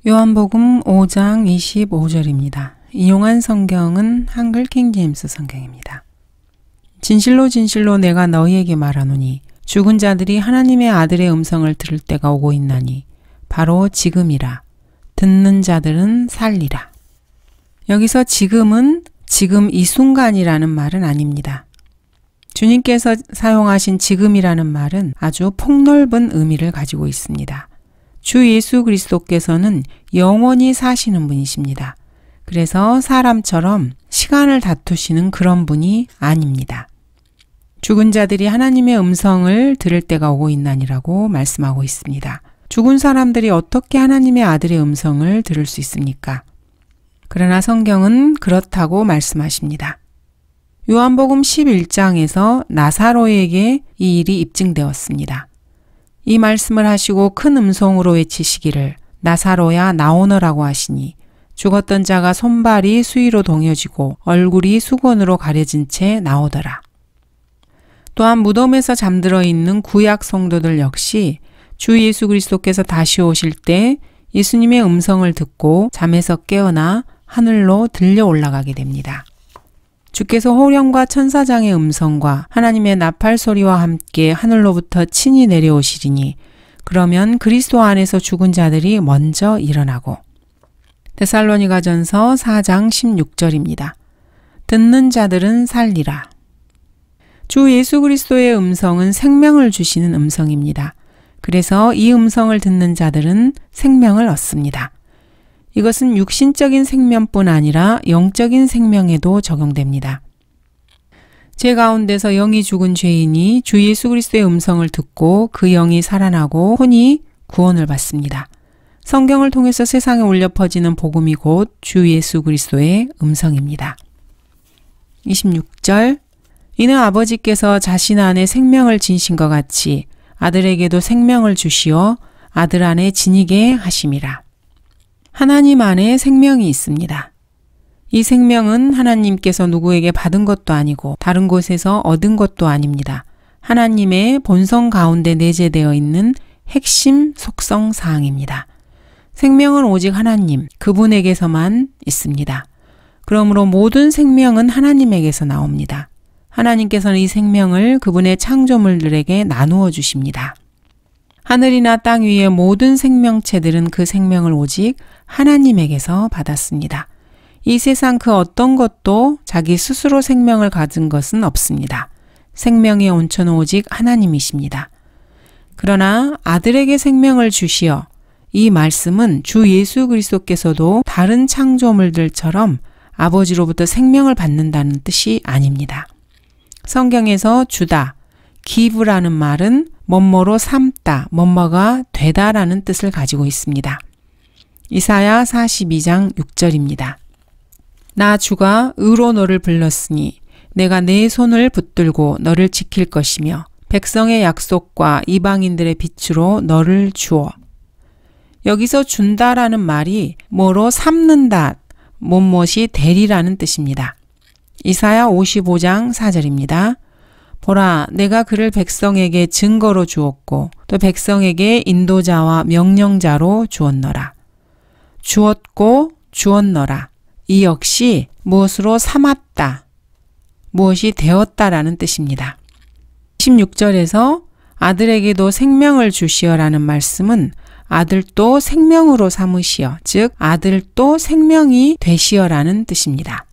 요한복음 5장 25절입니다. 인용한 성경은 한글 킹제임스 성경입니다. 진실로 진실로 내가 너희에게 말하노니 죽은 자들이 하나님의 아들의 음성을 들을 때가 오고 있나니 바로 지금이라. 듣는 자들은 살리라. 여기서 지금은 지금 이 순간이라는 말은 아닙니다. 주님께서 사용하신 지금이라는 말은 아주 폭넓은 의미를 가지고 있습니다. 주 예수 그리스도께서는 영원히 사시는 분이십니다. 그래서 사람처럼 시간을 다투시는 그런 분이 아닙니다. 죽은 자들이 하나님의 음성을 들을 때가 오고 있나니라고 말씀하고 있습니다. 죽은 사람들이 어떻게 하나님의 아들의 음성을 들을 수 있습니까? 그러나 성경은 그렇다고 말씀하십니다. 요한복음 11장에서 나사로에게 이 일이 입증되었습니다. 이 말씀을 하시고 큰 음성으로 외치시기를 나사로야 나오너라고 하시니 죽었던 자가 손발이 수위로 동여지고 얼굴이 수건으로 가려진 채 나오더라. 또한 무덤에서 잠들어 있는 구약 성도들 역시 주 예수 그리스도께서 다시 오실 때 예수님의 음성을 듣고 잠에서 깨어나 하늘로 들려 올라가게 됩니다. 주께서 호령과 천사장의 음성과 하나님의 나팔 소리와 함께 하늘로부터 친히 내려오시리니 그러면 그리스도 안에서 죽은 자들이 먼저 일어나고 데살로니가전서 4장 16절입니다. 듣는 자들은 살리라. 주 예수 그리스도의 음성은 생명을 주시는 음성입니다. 그래서 이 음성을 듣는 자들은 생명을 얻습니다. 이것은 육신적인 생명뿐 아니라 영적인 생명에도 적용됩니다. 제 가운데서 영이 죽은 죄인이 주 예수 그리스도의 음성을 듣고 그 영이 살아나고 혼이 구원을 받습니다. 성경을 통해서 세상에 울려 퍼지는 복음이 곧 주 예수 그리스도의 음성입니다. 26절 이는 아버지께서 자신 안에 생명을 지니신 것 같이 아들에게도 생명을 주시어 아들 안에 지니게 하심이라. 하나님 안에 생명이 있습니다. 이 생명은 하나님께서 누구에게 받은 것도 아니고 다른 곳에서 얻은 것도 아닙니다. 하나님의 본성 가운데 내재되어 있는 핵심 속성 사항입니다. 생명은 오직 하나님, 그분에게서만 있습니다. 그러므로 모든 생명은 하나님에게서 나옵니다. 하나님께서는 이 생명을 그분의 창조물들에게 나누어 주십니다. 하늘이나 땅 위의 모든 생명체들은 그 생명을 오직 하나님에게서 받았습니다. 이 세상 그 어떤 것도 자기 스스로 생명을 가진 것은 없습니다. 생명의 온천은 오직 하나님이십니다. 그러나 아들에게 생명을 주시어 이 말씀은 주 예수 그리스도께서도 다른 창조물들처럼 아버지로부터 생명을 받는다는 뜻이 아닙니다. 성경에서 주다, give라는 말은 뭐뭐로 삼다, 뭐뭐가 되다라는 뜻을 가지고 있습니다. 이사야 42장 6절입니다. 나 주가 의로 너를 불렀으니 내가 내 손을 붙들고 너를 지킬 것이며 백성의 약속과 이방인들의 빛으로 너를 주어. 여기서 준다라는 말이 뭐로 삼는다, 무엇이 되리라는 뜻입니다. 이사야 55장 4절입니다. 보라, 내가 그를 백성에게 증거로 주었고 또 백성에게 인도자와 명령자로 주었노라. 주었고 주었노라. 이 역시 무엇으로 삼았다, 무엇이 되었다라는 뜻입니다. 16절에서 아들에게도 생명을 주시어라는 말씀은 아들도 생명으로 삼으시어, 즉 아들도 생명이 되시어라는 뜻입니다.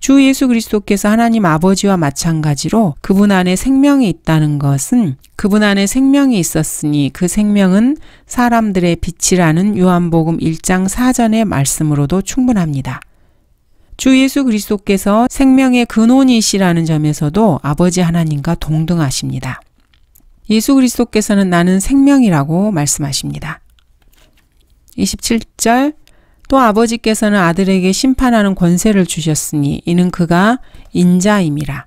주 예수 그리스도께서 하나님 아버지와 마찬가지로 그분 안에 생명이 있다는 것은 그분 안에 생명이 있었으니 그 생명은 사람들의 빛이라는 요한복음 1장 4절의 말씀으로도 충분합니다. 주 예수 그리스도께서 생명의 근원이시라는 점에서도 아버지 하나님과 동등하십니다. 예수 그리스도께서는 나는 생명이라고 말씀하십니다. 27절 또 아버지께서는 아들에게 심판하는 권세를 주셨으니 이는 그가 인자임이라.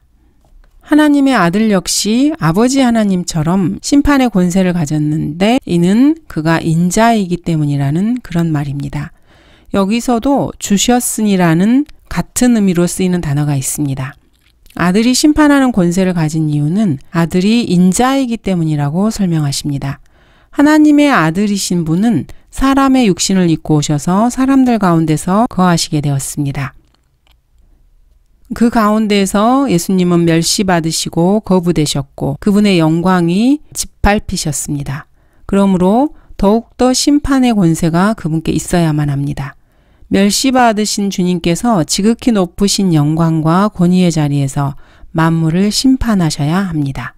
하나님의 아들 역시 아버지 하나님처럼 심판의 권세를 가졌는데 이는 그가 인자이기 때문이라는 그런 말입니다. 여기서도 주셨으니라는 같은 의미로 쓰이는 단어가 있습니다. 아들이 심판하는 권세를 가진 이유는 아들이 인자이기 때문이라고 설명하십니다. 하나님의 아들이신 분은 사람의 육신을 입고 오셔서 사람들 가운데서 거하시게 되었습니다. 그 가운데서 예수님은 멸시받으시고 거부되셨고 그분의 영광이 짓밟히셨습니다. 그러므로 더욱더 심판의 권세가 그분께 있어야만 합니다. 멸시받으신 주님께서 지극히 높으신 영광과 권위의 자리에서 만물을 심판하셔야 합니다.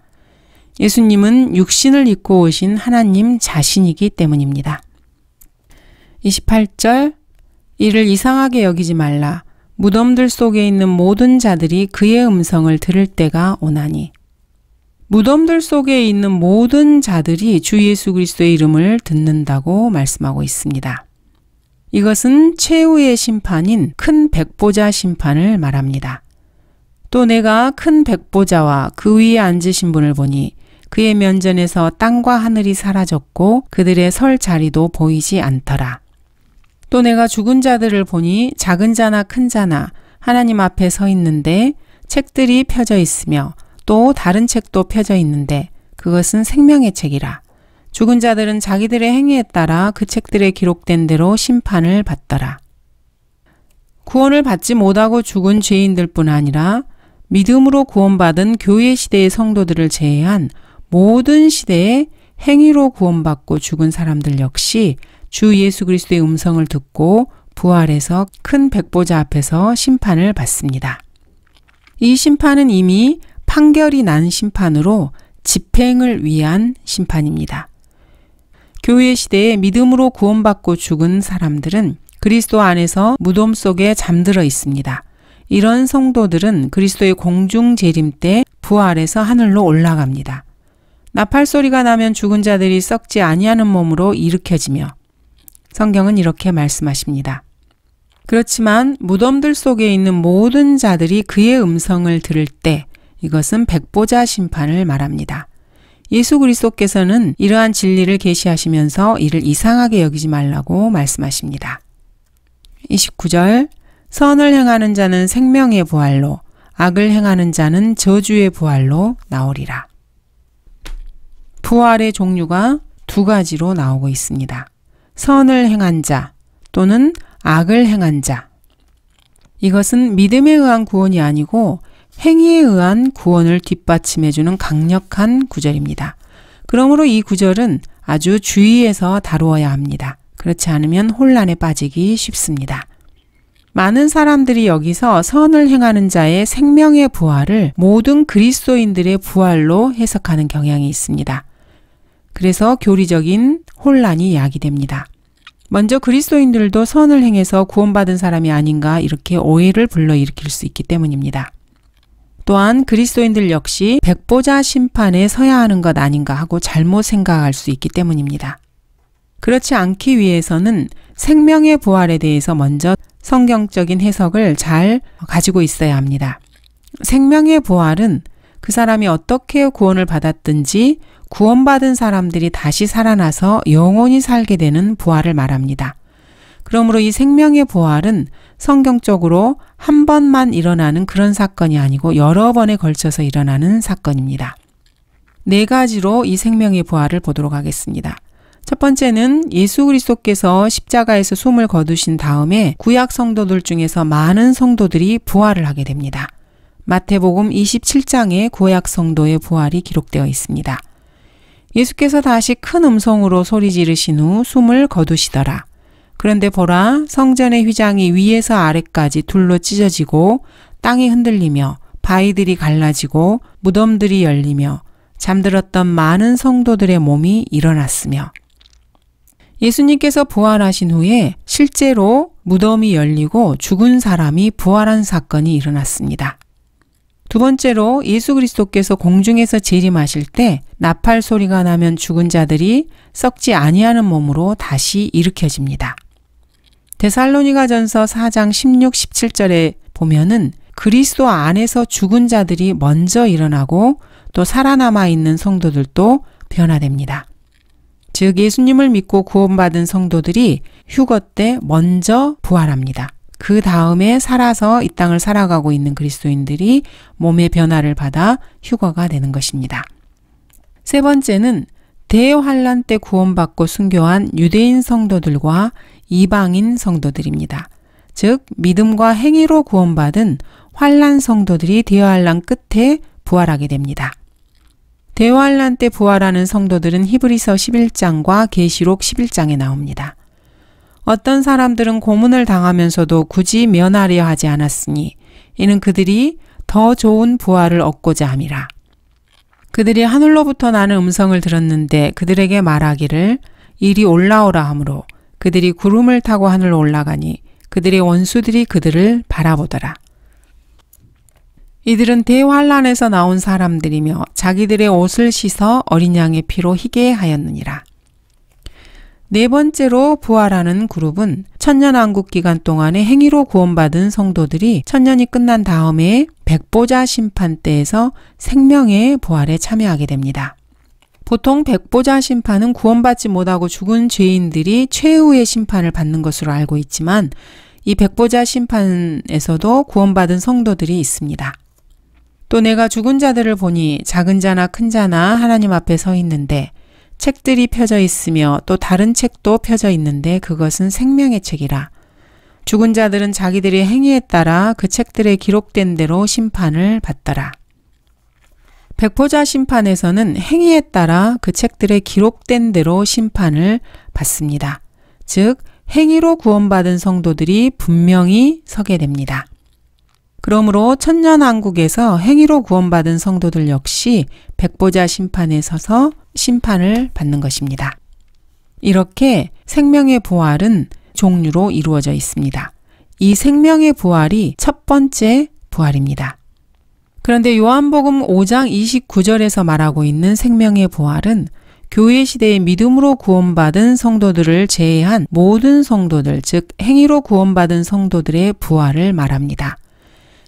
예수님은 육신을 입고 오신 하나님 자신이기 때문입니다. 28절 이를 이상하게 여기지 말라. 무덤들 속에 있는 모든 자들이 그의 음성을 들을 때가 오나니. 무덤들 속에 있는 모든 자들이 주 예수 그리스도의 이름을 듣는다고 말씀하고 있습니다. 이것은 최후의 심판인 큰 백보자 심판을 말합니다. 또 내가 큰 백보자와 그 위에 앉으신 분을 보니 그의 면전에서 땅과 하늘이 사라졌고 그들의 설 자리도 보이지 않더라. 또 내가 죽은 자들을 보니 작은 자나 큰 자나 하나님 앞에 서 있는데 책들이 펴져 있으며 또 다른 책도 펴져 있는데 그것은 생명의 책이라. 죽은 자들은 자기들의 행위에 따라 그 책들에 기록된 대로 심판을 받더라. 구원을 받지 못하고 죽은 죄인들뿐 아니라 믿음으로 구원받은 교회 시대의 성도들을 제외한 모든 시대에 행위로 구원받고 죽은 사람들 역시 주 예수 그리스도의 음성을 듣고 부활해서 큰 백보자 앞에서 심판을 받습니다. 이 심판은 이미 판결이 난 심판으로 집행을 위한 심판입니다. 교회 시대에 믿음으로 구원받고 죽은 사람들은 그리스도 안에서 무덤 속에 잠들어 있습니다. 이런 성도들은 그리스도의 공중 재림 때 부활해서 하늘로 올라갑니다. 나팔 소리가 나면 죽은 자들이 썩지 아니하는 몸으로 일으켜지며 성경은 이렇게 말씀하십니다. 그렇지만 무덤들 속에 있는 모든 자들이 그의 음성을 들을 때 이것은 백보자 심판을 말합니다. 예수 그리스도께서는 이러한 진리를 계시하시면서 이를 이상하게 여기지 말라고 말씀하십니다. 29절 선을 행하는 자는 생명의 부활로 악을 행하는 자는 저주의 부활로 나오리라. 부활의 종류가 두 가지로 나오고 있습니다. 선을 행한 자 또는 악을 행한 자. 이것은 믿음에 의한 구원이 아니고 행위에 의한 구원을 뒷받침해주는 강력한 구절입니다. 그러므로 이 구절은 아주 주의해서 다루어야 합니다. 그렇지 않으면 혼란에 빠지기 쉽습니다. 많은 사람들이 여기서 선을 행하는 자의 생명의 부활을 모든 그리스도인들의 부활로 해석하는 경향이 있습니다. 그래서 교리적인 혼란이 야기됩니다. 먼저 그리스도인들도 선을 행해서 구원받은 사람이 아닌가 이렇게 오해를 불러일으킬 수 있기 때문입니다. 또한 그리스도인들 역시 백보자 심판에 서야 하는 것 아닌가 하고 잘못 생각할 수 있기 때문입니다. 그렇지 않기 위해서는 생명의 부활에 대해서 먼저 성경적인 해석을 잘 가지고 있어야 합니다. 생명의 부활은 그 사람이 어떻게 구원을 받았든지 구원받은 사람들이 다시 살아나서 영원히 살게 되는 부활을 말합니다. 그러므로 이 생명의 부활은 성경적으로 한 번만 일어나는 그런 사건이 아니고 여러 번에 걸쳐서 일어나는 사건입니다. 네 가지로 이 생명의 부활을 보도록 하겠습니다. 첫 번째는 예수 그리스도께서 십자가에서 숨을 거두신 다음에 구약 성도들 중에서 많은 성도들이 부활을 하게 됩니다. 마태복음 27장에 구약 성도의 부활이 기록되어 있습니다. 예수께서 다시 큰 음성으로 소리 지르신 후 숨을 거두시더라. 그런데 보라, 성전의 휘장이 위에서 아래까지 둘로 찢어지고 땅이 흔들리며 바위들이 갈라지고 무덤들이 열리며 잠들었던 많은 성도들의 몸이 일어났으며 예수님께서 부활하신 후에 실제로 무덤이 열리고 죽은 사람이 부활한 사건이 일어났습니다. 두 번째로 예수 그리스도께서 공중에서 재림하실 때 나팔 소리가 나면 죽은 자들이 썩지 아니하는 몸으로 다시 일으켜집니다. 데살로니가전서 4장 16, 17절에 보면은 그리스도 안에서 죽은 자들이 먼저 일어나고 또 살아남아 있는 성도들도 변화됩니다. 즉 예수님을 믿고 구원받은 성도들이 휴거 때 먼저 부활합니다. 그 다음에 살아서 이 땅을 살아가고 있는 그리스도인들이 몸의 변화를 받아 휴거가 되는 것입니다. 세 번째는 대환란 때 구원받고 순교한 유대인 성도들과 이방인 성도들입니다. 즉 믿음과 행위로 구원받은 환란 성도들이 대환란 끝에 부활하게 됩니다. 대환란 때 부활하는 성도들은 히브리서 11장과 계시록 11장에 나옵니다. 어떤 사람들은 고문을 당하면서도 굳이 면하려 하지 않았으니 이는 그들이 더 좋은 부활을 얻고자 함이라. 그들이 하늘로부터 나는 음성을 들었는데 그들에게 말하기를 이리 올라오라 하므로 그들이 구름을 타고 하늘로 올라가니 그들의 원수들이 그들을 바라보더라. 이들은 대환란에서 나온 사람들이며 자기들의 옷을 씻어 어린 양의 피로 희게 하였느니라. 네 번째로 부활하는 그룹은 천년왕국 기간 동안에 행위로 구원받은 성도들이 천년이 끝난 다음에 백보자 심판 때에서 생명의 부활에 참여하게 됩니다. 보통 백보자 심판은 구원받지 못하고 죽은 죄인들이 최후의 심판을 받는 것으로 알고 있지만 이 백보자 심판에서도 구원받은 성도들이 있습니다. 또 내가 죽은 자들을 보니 작은 자나 큰 자나 하나님 앞에 서 있는데 책들이 펴져 있으며 또 다른 책도 펴져 있는데 그것은 생명의 책이라. 죽은 자들은 자기들의 행위에 따라 그 책들에 기록된 대로 심판을 받더라. 백보자 심판에서는 행위에 따라 그 책들에 기록된 대로 심판을 받습니다. 즉 행위로 구원받은 성도들이 분명히 서게 됩니다. 그러므로 천년왕국에서 행위로 구원받은 성도들 역시 백보자 심판에 서서 심판을 받는 것입니다. 이렇게 생명의 부활은 종류로 이루어져 있습니다. 이 생명의 부활이 첫 번째 부활입니다. 그런데 요한복음 5장 29절에서 말하고 있는 생명의 부활은 교회 시대의 믿음으로 구원받은 성도들을 제외한 모든 성도들, 즉 행위로 구원받은 성도들의 부활을 말합니다.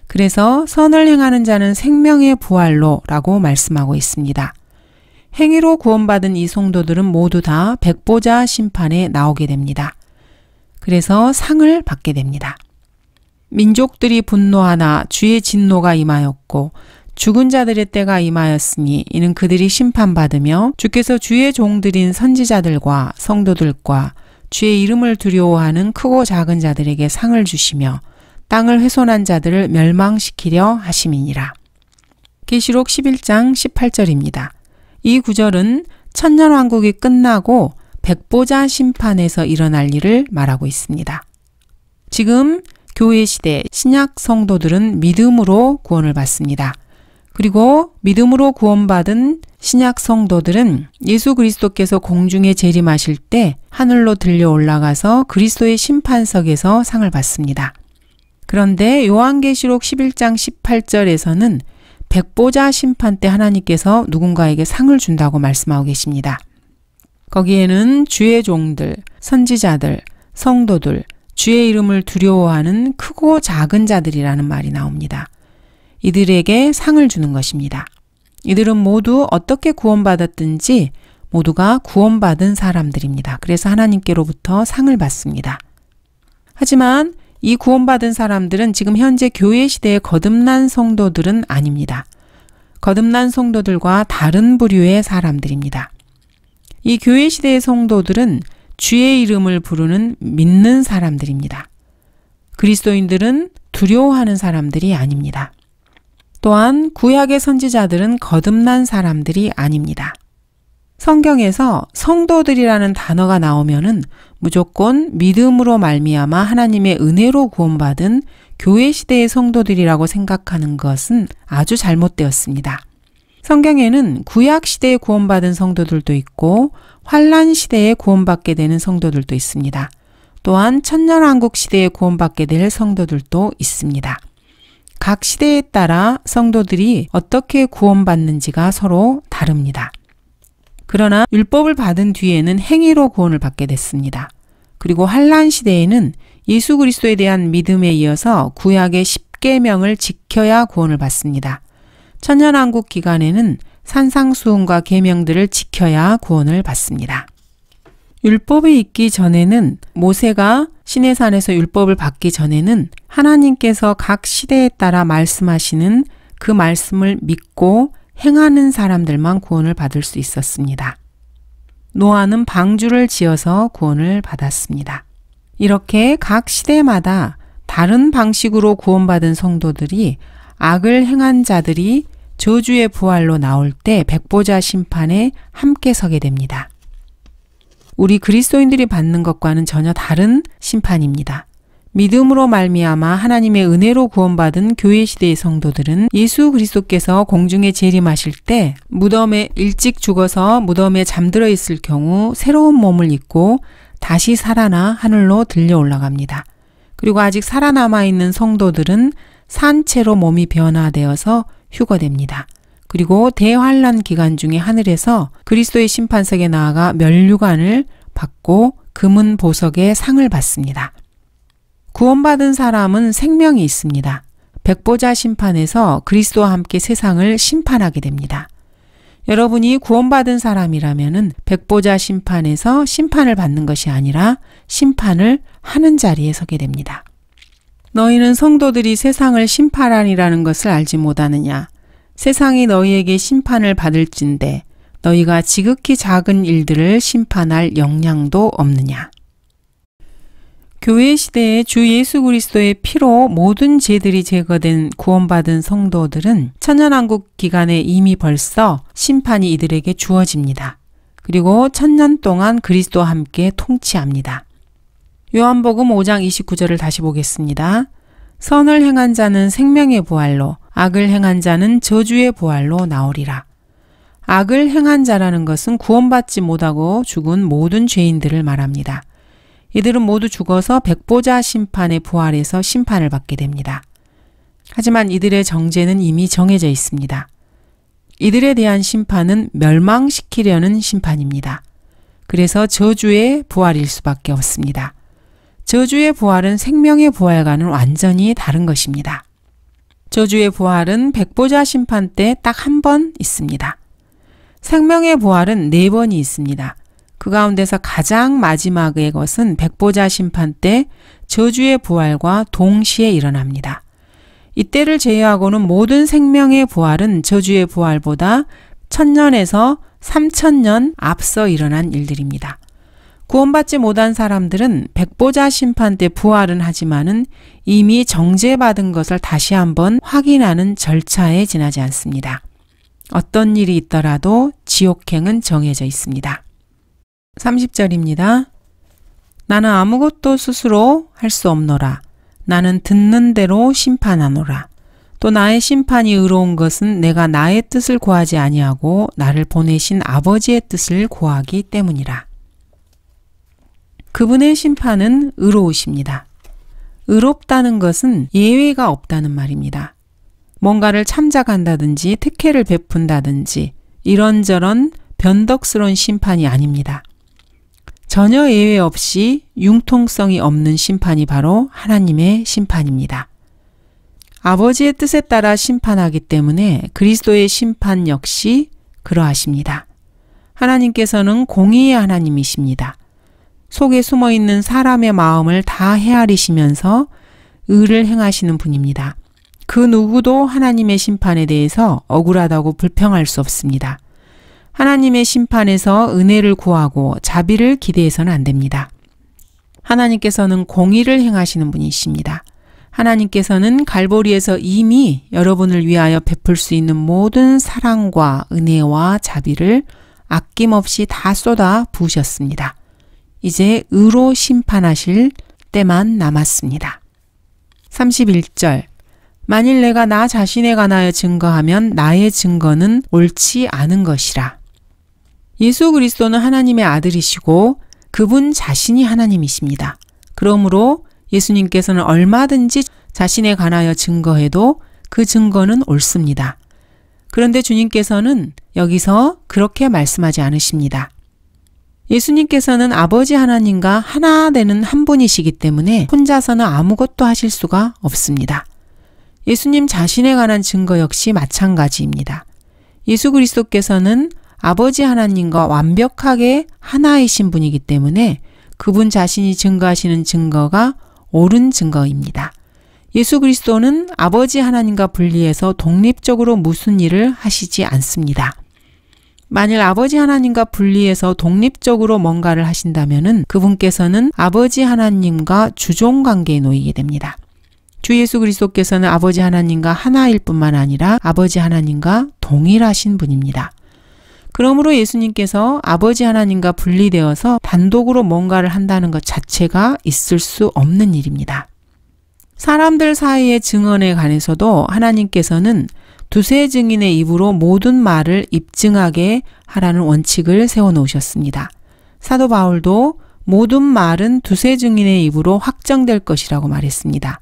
그래서 선을 행하는 자는 생명의 부활로 라고 말씀하고 있습니다. 행위로 구원받은 이 성도들은 모두 다 백보자 심판에 나오게 됩니다. 그래서 상을 받게 됩니다. 민족들이 분노하나 주의 진노가 임하였고 죽은 자들의 때가 임하였으니 이는 그들이 심판받으며 주께서 주의 종들인 선지자들과 성도들과 주의 이름을 두려워하는 크고 작은 자들에게 상을 주시며 땅을 훼손한 자들을 멸망시키려 하심이니라. 계시록 11장 18절입니다. 이 구절은 천년왕국이 끝나고 백보자 심판에서 일어날 일을 말하고 있습니다. 지금 교회 시대 신약 성도들은 믿음으로 구원을 받습니다. 그리고 믿음으로 구원받은 신약 성도들은 예수 그리스도께서 공중에 재림하실 때 하늘로 들려 올라가서 그리스도의 심판석에서 상을 받습니다. 그런데 요한계시록 11장 18절에서는 백보자 심판 때 하나님께서 누군가에게 상을 준다고 말씀하고 계십니다. 거기에는 주의 종들, 선지자들, 성도들, 주의 이름을 두려워하는 크고 작은 자들이라는 말이 나옵니다. 이들에게 상을 주는 것입니다. 이들은 모두 어떻게 구원받았든지 모두가 구원받은 사람들입니다. 그래서 하나님께로부터 상을 받습니다. 하지만 이 구원받은 사람들은 지금 현재 교회 시대의 거듭난 성도들은 아닙니다. 거듭난 성도들과 다른 부류의 사람들입니다. 이 교회 시대의 성도들은 주의 이름을 부르는 믿는 사람들입니다. 그리스도인들은 두려워하는 사람들이 아닙니다. 또한 구약의 선지자들은 거듭난 사람들이 아닙니다. 성경에서 성도들이라는 단어가 나오면은 무조건 믿음으로 말미암아 하나님의 은혜로 구원받은 교회 시대의 성도들이라고 생각하는 것은 아주 잘못되었습니다. 성경에는 구약 시대에 구원받은 성도들도 있고 환란 시대에 구원받게 되는 성도들도 있습니다. 또한 천년왕국 시대에 구원받게 될 성도들도 있습니다. 각 시대에 따라 성도들이 어떻게 구원받는지가 서로 다릅니다. 그러나 율법을 받은 뒤에는 행위로 구원을 받게 됐습니다. 그리고 환란 시대에는 예수 그리스도에 대한 믿음에 이어서 구약의 10계명을 지켜야 구원을 받습니다. 천년왕국 기간에는 산상수훈과 계명들을 지켜야 구원을 받습니다. 율법이 있기 전에는 모세가 시내산에서 율법을 받기 전에는 하나님께서 각 시대에 따라 말씀하시는 그 말씀을 믿고 행하는 사람들만 구원을 받을 수 있었습니다. 노아는 방주를 지어서 구원을 받았습니다. 이렇게 각 시대마다 다른 방식으로 구원받은 성도들이 악을 행한 자들이 저주의 부활로 나올 때 백보자 심판에 함께 서게 됩니다. 우리 그리스도인들이 받는 것과는 전혀 다른 심판입니다. 믿음으로 말미암아 하나님의 은혜로 구원받은 교회 시대의 성도들은 예수 그리스도께서 공중에 재림하실 때 무덤에 일찍 죽어서 무덤에 잠들어 있을 경우 새로운 몸을 입고 다시 살아나 하늘로 들려 올라갑니다. 그리고 아직 살아남아 있는 성도들은 산채로 몸이 변화되어서 휴거됩니다. 그리고 대환란 기간 중에 하늘에서 그리스도의 심판석에 나아가 면류관을 받고 금은 보석의 상을 받습니다. 구원받은 사람은 생명이 있습니다. 백보자 심판에서 그리스도와 함께 세상을 심판하게 됩니다. 여러분이 구원받은 사람이라면 백보자 심판에서 심판을 받는 것이 아니라 심판을 하는 자리에 서게 됩니다. 너희는 성도들이 세상을 심판하리라는 것을 알지 못하느냐? 세상이 너희에게 심판을 받을진대 너희가 지극히 작은 일들을 심판할 역량도 없느냐? 교회 시대에 주 예수 그리스도의 피로 모든 죄들이 제거된 구원받은 성도들은 천년왕국 기간에 이미 벌써 심판이 이들에게 주어집니다. 그리고 1000년 동안 그리스도와 함께 통치합니다. 요한복음 5장 29절을 다시 보겠습니다. 선을 행한 자는 생명의 부활로 악을 행한 자는 저주의 부활로 나오리라. 악을 행한 자라는 것은 구원받지 못하고 죽은 모든 죄인들을 말합니다. 이들은 모두 죽어서 백보자 심판의 부활에서 심판을 받게 됩니다. 하지만 이들의 정죄는 이미 정해져 있습니다. 이들에 대한 심판은 멸망시키려는 심판입니다. 그래서 저주의 부활일 수밖에 없습니다. 저주의 부활은 생명의 부활과는 완전히 다른 것입니다. 저주의 부활은 백보자 심판 때 딱 한 번 있습니다. 생명의 부활은 4번이 있습니다. 그 가운데서 가장 마지막의 것은 백보자 심판 때 저주의 부활과 동시에 일어납니다. 이때를 제외하고는 모든 생명의 부활은 저주의 부활보다 1000년에서 3000년 앞서 일어난 일들입니다. 구원받지 못한 사람들은 백보자 심판 때 부활은 하지만은 이미 정죄받은 것을 다시 한번 확인하는 절차에 지나지 않습니다. 어떤 일이 있더라도 지옥행은 정해져 있습니다. 30절입니다. 나는 아무것도 스스로 할 수 없노라. 나는 듣는 대로 심판하노라. 또 나의 심판이 의로운 것은 내가 나의 뜻을 구하지 아니하고 나를 보내신 아버지의 뜻을 구하기 때문이라. 그분의 심판은 의로우십니다. 의롭다는 것은 예외가 없다는 말입니다. 뭔가를 참작한다든지 특혜를 베푼다든지 이런저런 변덕스러운 심판이 아닙니다. 전혀 예외 없이 융통성이 없는 심판이 바로 하나님의 심판입니다. 아버지의 뜻에 따라 심판하기 때문에 그리스도의 심판 역시 그러하십니다. 하나님께서는 공의의 하나님이십니다. 속에 숨어있는 사람의 마음을 다 헤아리시면서 의를 행하시는 분입니다. 그 누구도 하나님의 심판에 대해서 억울하다고 불평할 수 없습니다. 하나님의 심판에서 은혜를 구하고 자비를 기대해서는 안 됩니다. 하나님께서는 공의를 행하시는 분이십니다. 하나님께서는 갈보리에서 이미 여러분을 위하여 베풀 수 있는 모든 사랑과 은혜와 자비를 아낌없이 다 쏟아 부으셨습니다. 이제 의로 심판하실 때만 남았습니다. 31절 만일 내가 나 자신에 관하여 증거하면 나의 증거는 옳지 않은 것이라. 예수 그리스도는 하나님의 아들이시고 그분 자신이 하나님이십니다. 그러므로 예수님께서는 얼마든지 자신에 관하여 증거해도 그 증거는 옳습니다. 그런데 주님께서는 여기서 그렇게 말씀하지 않으십니다. 예수님께서는 아버지 하나님과 하나 되는 한 분이시기 때문에 혼자서는 아무것도 하실 수가 없습니다. 예수님 자신에 관한 증거 역시 마찬가지입니다. 예수 그리스도께서는 아버지 하나님과 완벽하게 하나이신 분이기 때문에 그분 자신이 증거하시는 증거가 옳은 증거입니다. 예수 그리스도는 아버지 하나님과 분리해서 독립적으로 무슨 일을 하시지 않습니다. 만일 아버지 하나님과 분리해서 독립적으로 뭔가를 하신다면은 그분께서는 아버지 하나님과 주종 관계에 놓이게 됩니다. 주 예수 그리스도께서는 아버지 하나님과 하나일 뿐만 아니라 아버지 하나님과 동일하신 분입니다. 그러므로 예수님께서 아버지 하나님과 분리되어서 단독으로 뭔가를 한다는 것 자체가 있을 수 없는 일입니다. 사람들 사이의 증언에 관해서도 하나님께서는 두세 증인의 입으로 모든 말을 입증하게 하라는 원칙을 세워놓으셨습니다. 사도 바울도 모든 말은 두세 증인의 입으로 확정될 것이라고 말했습니다.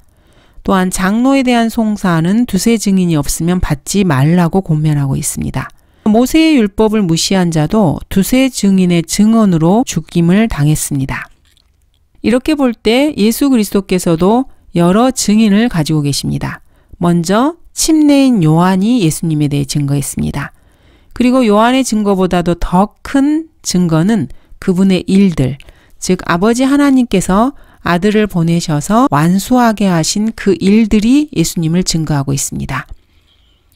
또한 장로에 대한 송사는 두세 증인이 없으면 받지 말라고 권면하고 있습니다. 모세의 율법을 무시한 자도 두세 증인의 증언으로 죽임을 당했습니다. 이렇게 볼 때 예수 그리스도께서도 여러 증인을 가지고 계십니다. 먼저 침례인 요한이 예수님에 대해 증거했습니다. 그리고 요한의 증거보다도 더 큰 증거는 그분의 일들, 즉 아버지 하나님께서 아들을 보내셔서 완수하게 하신 그 일들이 예수님을 증거하고 있습니다.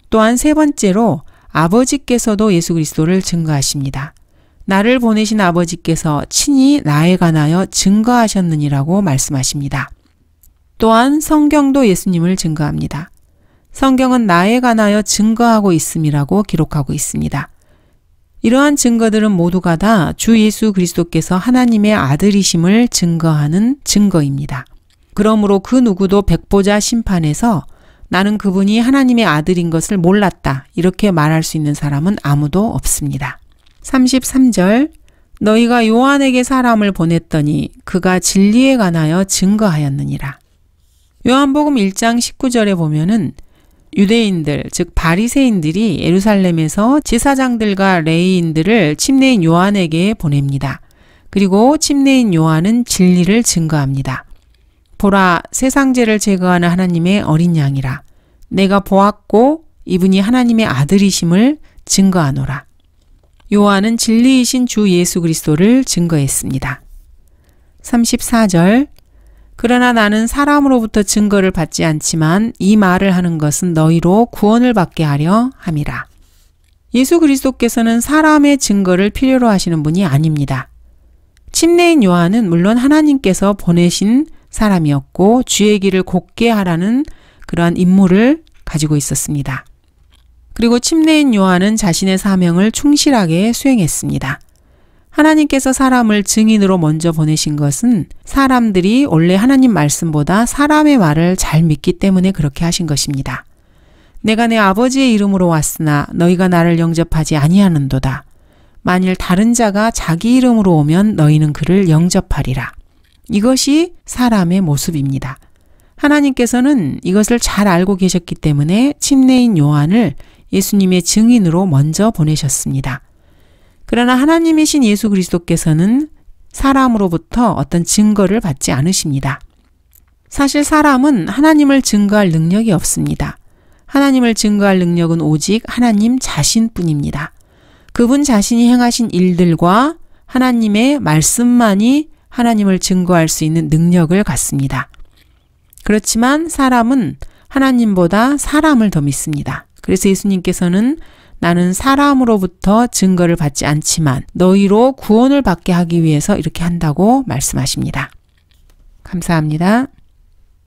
또한 세 번째로 아버지께서도 예수 그리스도를 증거하십니다. 나를 보내신 아버지께서 친히 나에 관하여 증거하셨느니라고 말씀하십니다. 또한 성경도 예수님을 증거합니다. 성경은 나에 관하여 증거하고 있음이라고 기록하고 있습니다. 이러한 증거들은 모두가 다 주 예수 그리스도께서 하나님의 아들이심을 증거하는 증거입니다. 그러므로 그 누구도 백보자 심판에서 나는 그분이 하나님의 아들인 것을 몰랐다 이렇게 말할 수 있는 사람은 아무도 없습니다. 33절 너희가 요한에게 사람을 보냈더니 그가 진리에 관하여 증거하였느니라. 요한복음 1장 19절에 보면은 유대인들, 즉 바리새인들이 예루살렘에서 제사장들과 레위인들을 침례인 요한에게 보냅니다. 그리고 침례인 요한은 진리를 증거합니다. 보라, 세상죄를 제거하는 하나님의 어린 양이라. 내가 보았고 이분이 하나님의 아들이심을 증거하노라. 요한은 진리이신 주 예수 그리스도를 증거했습니다. 34절 그러나 나는 사람으로부터 증거를 받지 않지만 이 말을 하는 것은 너희로 구원을 받게 하려 함이라. 예수 그리스도께서는 사람의 증거를 필요로 하시는 분이 아닙니다. 침례인 요한은 물론 하나님께서 보내신 사람이었고 주의 길을 곧게 하라는 그러한 임무를 가지고 있었습니다. 그리고 침례인 요한은 자신의 사명을 충실하게 수행했습니다. 하나님께서 사람을 증인으로 먼저 보내신 것은 사람들이 원래 하나님 말씀보다 사람의 말을 잘 믿기 때문에 그렇게 하신 것입니다. 내가 내 아버지의 이름으로 왔으나 너희가 나를 영접하지 아니하는도다. 만일 다른 자가 자기 이름으로 오면 너희는 그를 영접하리라. 이것이 사람의 모습입니다. 하나님께서는 이것을 잘 알고 계셨기 때문에 침례인 요한을 예수님의 증인으로 먼저 보내셨습니다. 그러나 하나님이신 예수 그리스도께서는 사람으로부터 어떤 증거를 받지 않으십니다. 사실 사람은 하나님을 증거할 능력이 없습니다. 하나님을 증거할 능력은 오직 하나님 자신뿐입니다. 그분 자신이 행하신 일들과 하나님의 말씀만이 하나님을 증거할 수 있는 능력을 갖습니다. 그렇지만 사람은 하나님보다 사람을 더 믿습니다. 그래서 예수님께서는 나는 사람으로부터 증거를 받지 않지만 너희로 구원을 받게 하기 위해서 이렇게 한다고 말씀하십니다. 감사합니다.